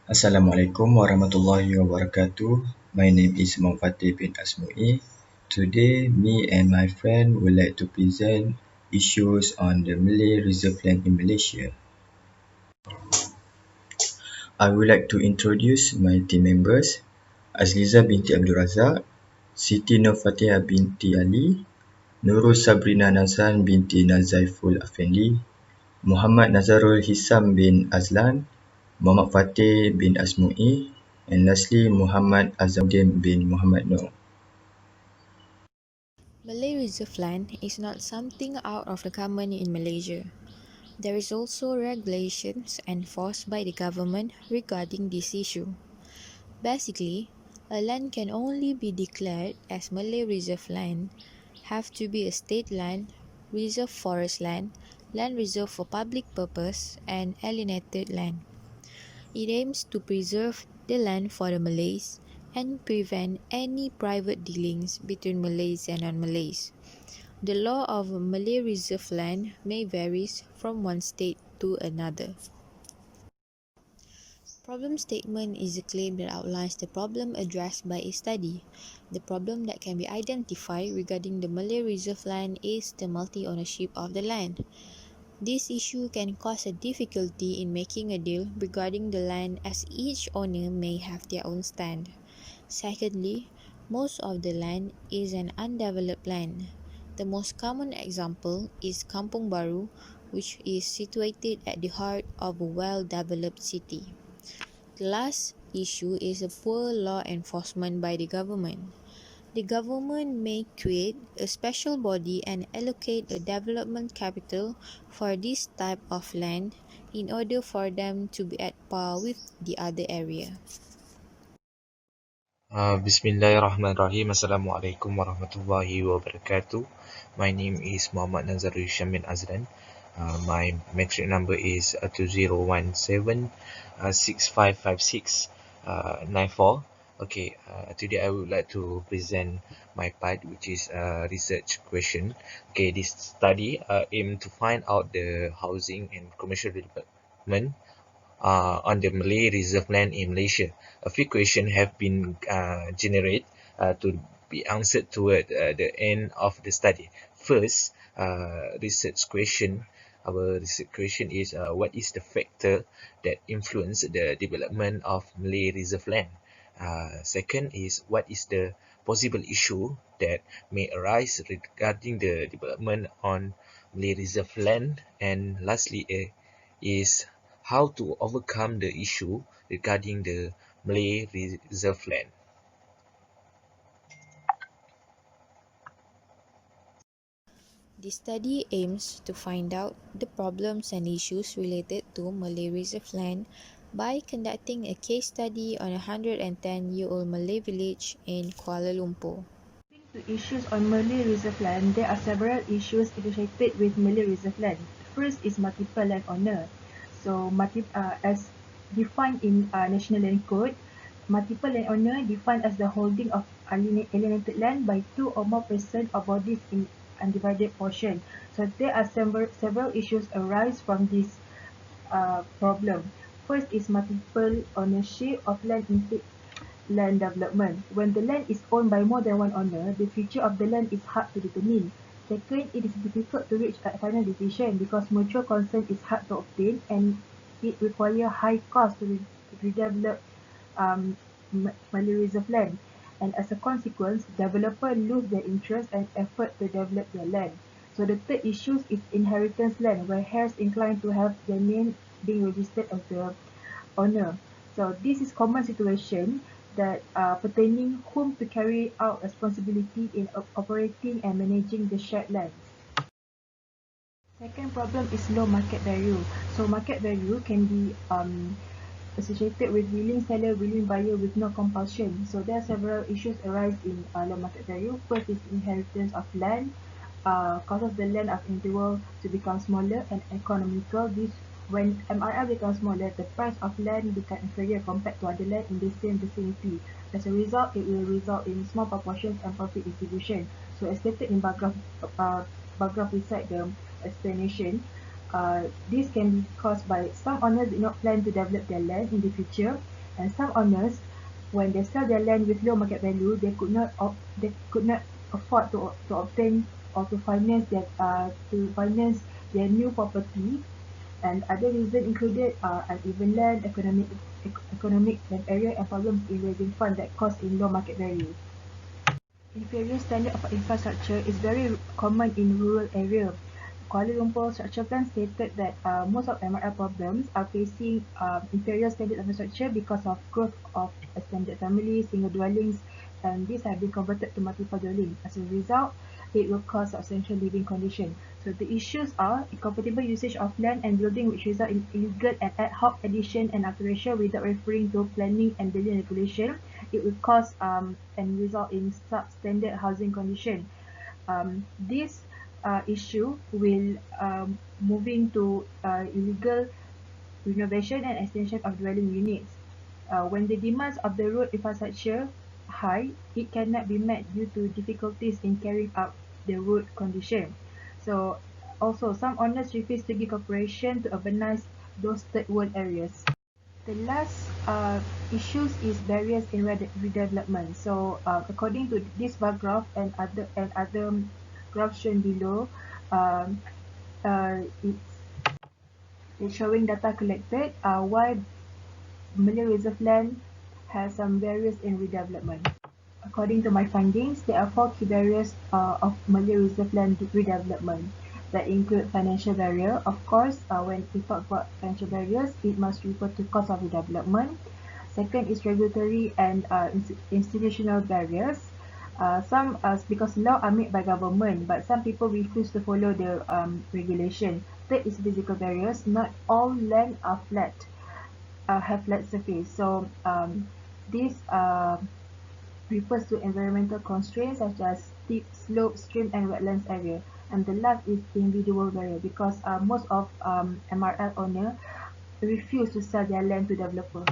Assalamualaikum warahmatullahi wabarakatuh. My name is Fatheh bin Asmui. Today, me and my friend would like to present issues on the Malay Reserve Land in Malaysia. I would like to introduce my team members: Azliza binti Abdul Razak, Siti Nur Fatihah binti Ali, Nurul Sabrina Nazan binti Nazaiful Afendi, Muhammad Nazzarul Hissam bin Azlan, Muhammad Fatheh bin Asmui, and lastly Muhammad Azam bin Muhammad Noor. Malay Reserve Land is not something out of the common in Malaysia. There is also regulations enforced by the government regarding this issue. Basically, a land can only be declared as Malay Reserve Land, have to be a state land, reserve forest land reserved for public purpose, and alienated land. It aims to preserve the land for the Malays and prevent any private dealings between Malays and non-Malays. The law of Malay Reserve Land may vary from one state to another. Problem statement is a claim that outlines the problem addressed by a study. The problem that can be identified regarding the Malay Reserve Land is the multi-ownership of the land. This issue can cause a difficulty in making a deal regarding the land as each owner may have their own stand. Secondly, most of the land is an undeveloped land. The most common example is Kampung Baru, which is situated at the heart of a well-developed city. The last issue is a poor law enforcement by the government. The government may create a special body and allocate a development capital for this type of land in order for them to be at par with the other area. Bismillahirrahmanirrahim. Assalamualaikum warahmatullahi wabarakatuh. My name is Muhammad Nazzarul bin Azam. My metric number is 2017 6556 94. Okay, today I would like to present my part, which is a research question. Okay, this study aim to find out the housing and commercial development on the Malay Reserve Land in Malaysia. A few questions have been generated to be answered toward the end of the study. First, our research question is what is the factor that influence the development of Malay Reserve Land? Second is what is the possible issue that may arise regarding the development on Malay Reserve Land? And lastly, is how to overcome the issue regarding the Malay Reserve Land. The study aims to find out the problems and issues related to Malay Reserve Land by conducting a case study on a 110-year-old Malay village in Kuala Lumpur. To issues on Malay Reserve Land, there are several issues associated with Malay Reserve Land. First is multiple land owner. So, as defined in National Land Code, multiple land owner defined as the holding of alienated land by two or more persons or bodies in undivided portion. So, there are several issues arise from this problem. First is multiple ownership of land development. When the land is owned by more than one owner, the future of the land is hard to determine. Second, it is difficult to reach a final decision because mutual consent is hard to obtain and it requires high cost to redevelop Malay Reserve land. And as a consequence, developers lose their interest and effort to develop their land. So the third issue is inheritance land, where heirs inclined to have their name being registered as the owner. So this is common situation that pertaining whom to carry out responsibility in operating and managing the shared lands. Second problem is low market value. So market value can be associated with willing seller, willing buyer with no compulsion. So there are several issues arise in low market value. First is inheritance of land. Cost of the land of individual to become smaller and economical. This when MRL becomes smaller, the price of land becomes inferior compared to other land in the same vicinity. As a result, it will result in small proportions and profit distribution. So as stated in paragraph beside the explanation, this can be caused by some owners did not plan to develop their land in the future. And some owners, when they sell their land with low market value, they could not afford to obtain or to finance their new property. And other reasons included uneven land, economic land area, and problems in raising funds that cost in low market value. Inferior standard of infrastructure is very common in rural areas. Kuala Lumpur Structure Plan stated that most of MRL problems are facing inferior standard of infrastructure because of growth of extended families, single dwellings, and these have been converted to multiple dwellings. As a result, it will cause substantial living conditions. So the issues are incompatible usage of land and building, which result in illegal and ad hoc addition and alteration without referring to planning and building regulation. It will cause and result in substandard housing condition. This issue will moving to illegal renovation and extension of dwelling units. When the demands of the road infrastructure high, it cannot be met due to difficulties in carrying out the road condition. So also some owners refuse to give cooperation to urbanize those third world areas. The last issues is barriers in redevelopment. So according to this bar graph and other graphs shown below, um, it's showing data collected why Malay Reserve Land has some barriers in redevelopment. According to my findings, there are four key barriers of Malay Reserve Land redevelopment that include financial barrier. Of course, when we talk about financial barriers, it must refer to cost of redevelopment. Second is regulatory and institutional barriers. Some because law are made by government, but some people refuse to follow the regulation. Third is physical barriers. Not all land are flat, have flat surface. So this refers to environmental constraints such as steep slopes, stream and wetlands area. And the last is individual barrier because most of MRL owner refuse to sell their land to developer.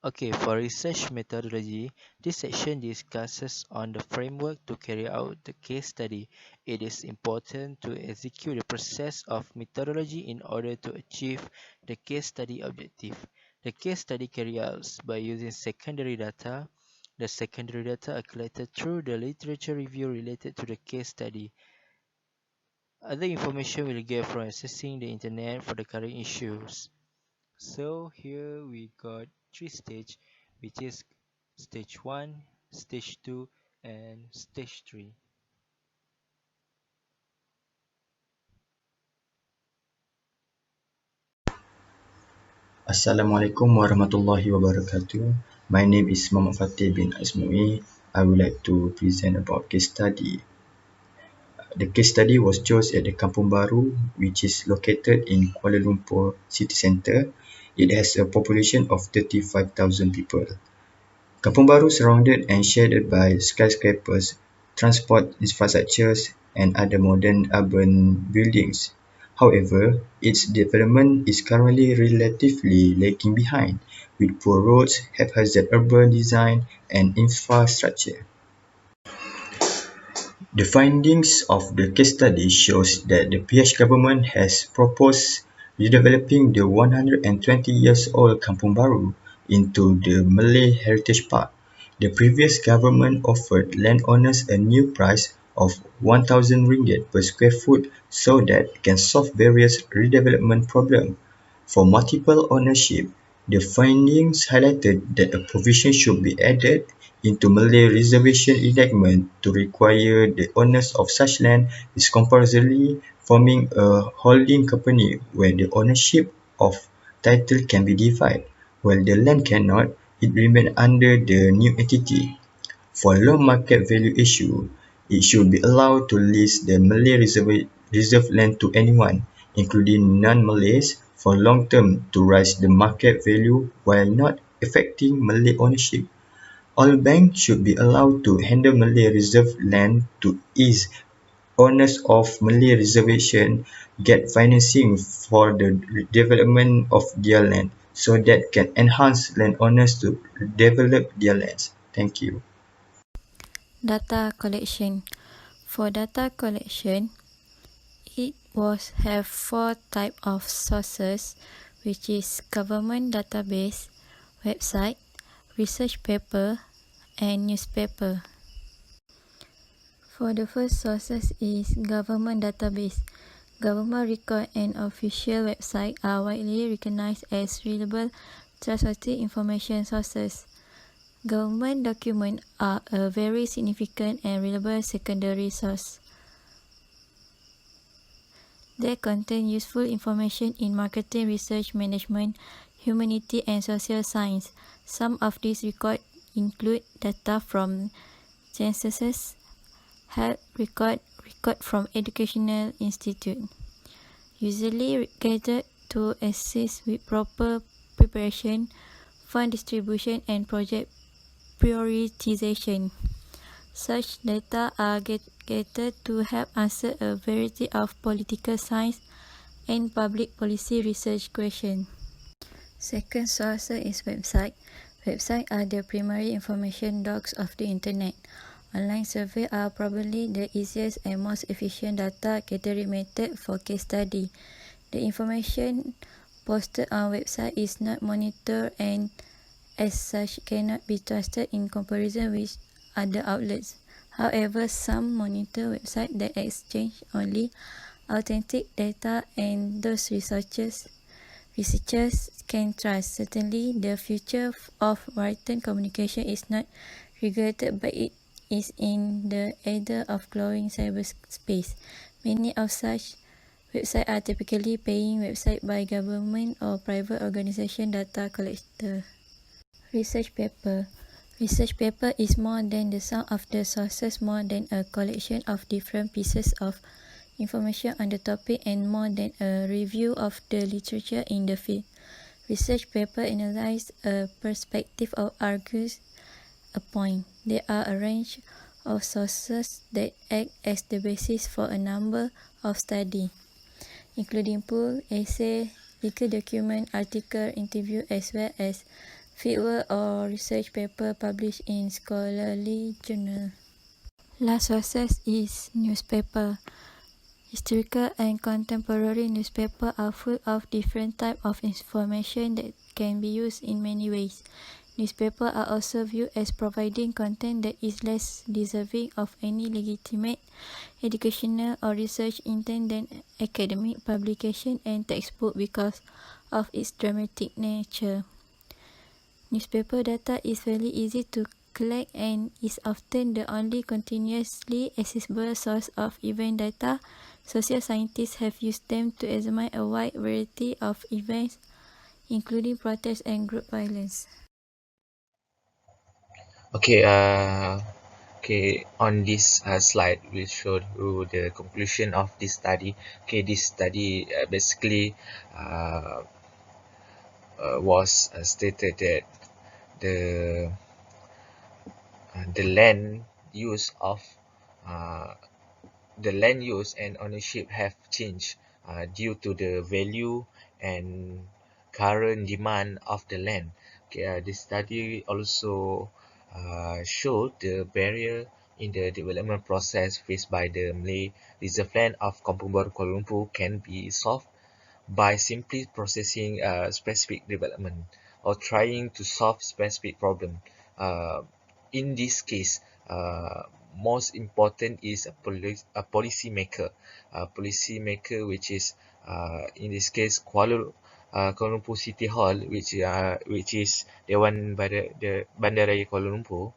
Okay, for research methodology, this section discusses on the framework to carry out the case study. It is important to execute the process of methodology in order to achieve the case study objective. The case study carried out by using secondary data. The secondary data are collected through the literature review related to the case study. Other information will get from accessing the internet for the current issues. So here we got three stages, which is stage 1, stage 2, and stage 3. Assalamualaikum warahmatullahi wabarakatuh. My name is Muhammad Fatheh bin Asmui. I would like to present about case study. The case study was chosen at the Kampung Baru, which is located in Kuala Lumpur city centre. It has a population of 35,000 people. Kampung Baru surrounded and shaded by skyscrapers, transport infrastructures, and other modern urban buildings. However, its development is currently relatively lagging behind, with poor roads, haphazard urban design, and infrastructure. The findings of the case study shows that the PH government has proposed redeveloping the 120 years old Kampung Baru into the Malay Heritage Park. The previous government offered landowners a new price of 1,000 ringgit per square foot so that it can solve various redevelopment problems. For multiple ownership, the findings highlighted that a provision should be added into Malay reservation enactment to require the owners of such land is compulsorily forming a holding company where the ownership of title can be divided. While the land cannot, it remains under the new entity. For low market value issue, it should be allowed to lease the Malay reserve land to anyone, including non-Malays, for long term to raise the market value while not affecting Malay ownership. All banks should be allowed to handle Malay reserve land to ease owners of Malay reservation get financing for the development of their land so that can enhance landowners to develop their lands. Thank you. Data collection. For data collection, it was have four type of sources, which is government database, website, research paper, and newspaper. For the first sources is government database. Government record and official website are widely recognized as reliable, trustworthy information sources. Government documents are a very significant and reliable secondary source. They contain useful information in marketing, research, management, humanity, and social science. Some of these records include data from censuses, health record from educational institute, usually gathered to assist with proper preparation, fund distribution, and project prioritization. Such data are gathered to help answer a variety of political science and public policy research questions. Second source is website. Websites are the primary information docs of the internet. Online surveys are probably the easiest and most efficient data gathering method for case study. The information posted on website is not monitored and as such cannot be trusted in comparison with other outlets. However, some monitor websites that exchange only authentic data and those researchers can trust. Certainly, the future of written communication is not regulated, but it is in the era of growing cyberspace. Many of such websites are typically paying websites by government or private organization data collector. Research paper. Research paper is more than the sum of the sources, more than a collection of different pieces of information on the topic, and more than a review of the literature in the field. Research paper analyze a perspective or argues a point. There are a range of sources that act as the basis for a number of studies, including pool, essay, legal document, article, interview, as well as fieldwork or research paper published in scholarly journal. Last sources is newspaper. Historical and contemporary newspapers are full of different types of information that can be used in many ways. Newspapers are also viewed as providing content that is less deserving of any legitimate educational or research intent than academic publication and textbook because of its dramatic nature. Newspaper data is fairly easy to collect and is often the only continuously accessible source of event data. Social scientists have used them to examine a wide variety of events, including protests and group violence. Okay, on this slide, we'll show you the conclusion of this study. Okay, this study basically was stated that the the land use of uh, the land use and ownership have changed due to the value and current demand of the land. Okay, this study also showed the barrier in the development process faced by the Malay Reserve Land of Kampung Kuala Lumpur can be solved by simply processing specific development or trying to solve specific problem. Uh, in this case, most important is a policy maker, which is in this case Kuala Lumpur City Hall, which is the one by the Bandaraya Kuala Lumpur,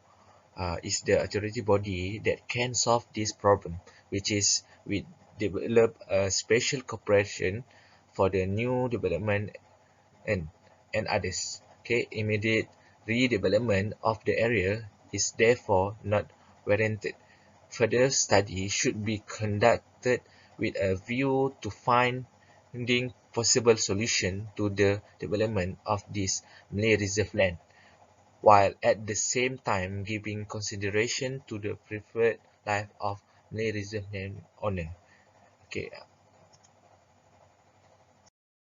is the authority body that can solve this problem, which is we develop a special corporation for the new development and others. Okay, immediate redevelopment of the area is therefore not warranted. Further study should be conducted with a view to finding possible solution to the development of this Malay Reserve land, while at the same time giving consideration to the preferred life of Malay Reserve land owner. Okay,